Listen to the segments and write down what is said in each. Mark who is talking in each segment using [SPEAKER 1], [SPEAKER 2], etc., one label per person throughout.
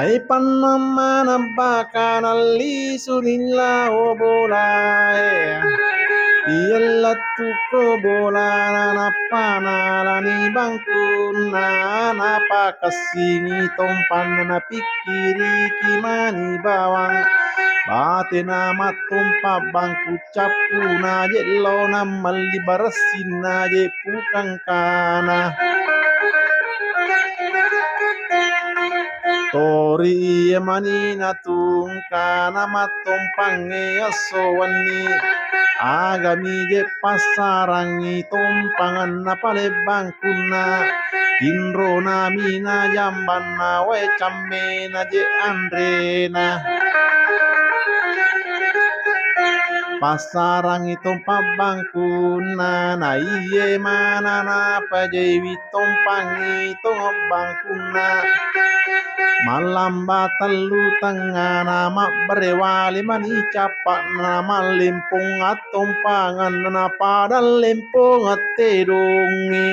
[SPEAKER 1] Laipan naman baka nalisunin o bolae. Iyalah tuko bola na panalani bangkuna napa kasini tompan na pikiri kimani bawang bate na matumpa bangku capu na jelo na malibarasin na je pukang kana tori mani na tungkana matumpange asowani agami je pasarangi tumpangan na palebang kuna indro na mina jamban na we camme na je andre na pasarang itong pabangkuna na iye mana na pajewi tumpang itong bangkuna malamba talu tanga na mabrewali mani capak na malimpung at tumpangan na padal limpung at tedungi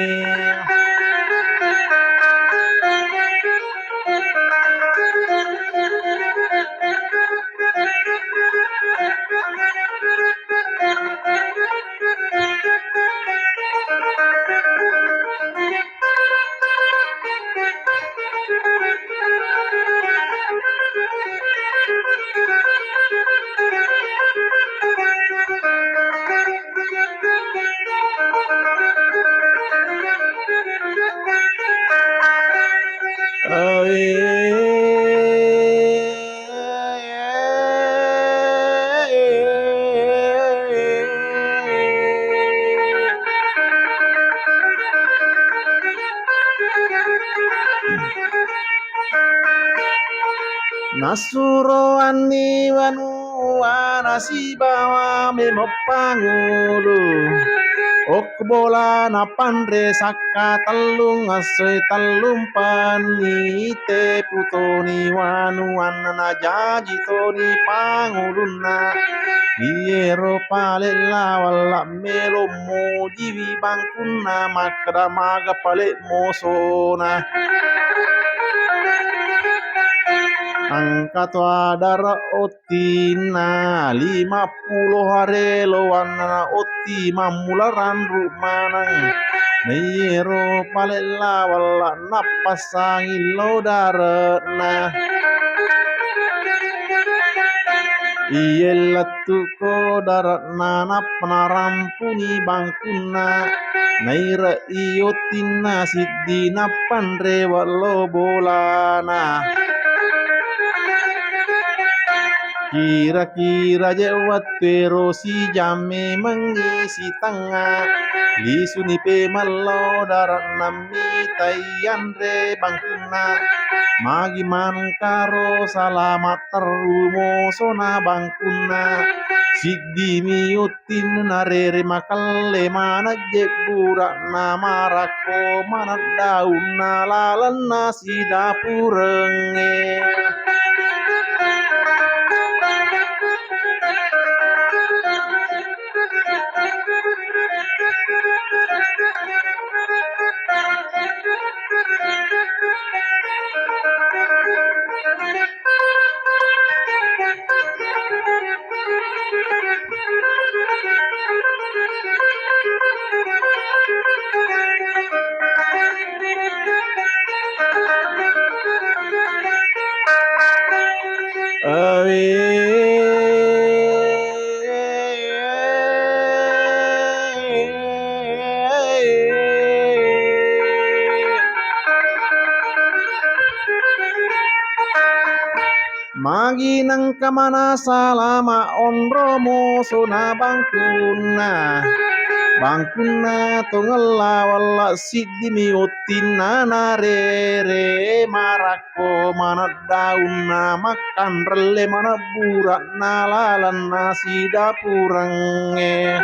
[SPEAKER 1] Nasuro ani wanu anasi bawa memopangulu ok bola na pandre saka talung asoy talung panite putoni wanu anana jaji toni panguluna iero pale lawala melo mojiwi bangkuna makra maga pale mosona angkat wadara otina 50 harelo wana oti mamularan rumanang Nero palela wala napasangin lo daratna Iyelatu ko daratna napnarampuni bangkuna Naira iyotina sidina pandre walo bolana Kira-kira jewat pero si jame mengisi tengah Lisuni pe malo darat nami tayandre bangkuna Magi mankaro salamat terumo sona bangkuna Sigdi miutin narere makalle mana jebura na marako mana daun na lalan nasi dapurenge Magi nang kamana salama onromo sona bangkuna tongalla walla siddi miutina narere marako mana daunna makan relle mana burak nalalan nasi dapurange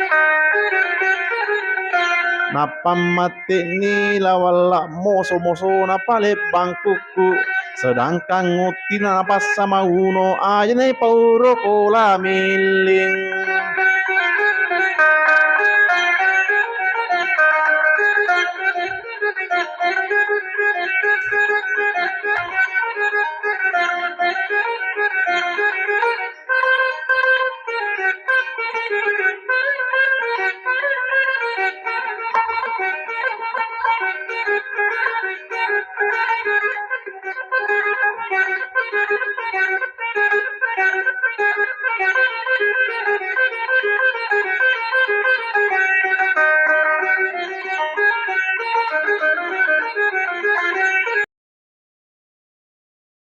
[SPEAKER 1] Napamate nila wala moso-moso na pale bangkuku sedangkan ngutina pas sama uno aja nih pauro kola miling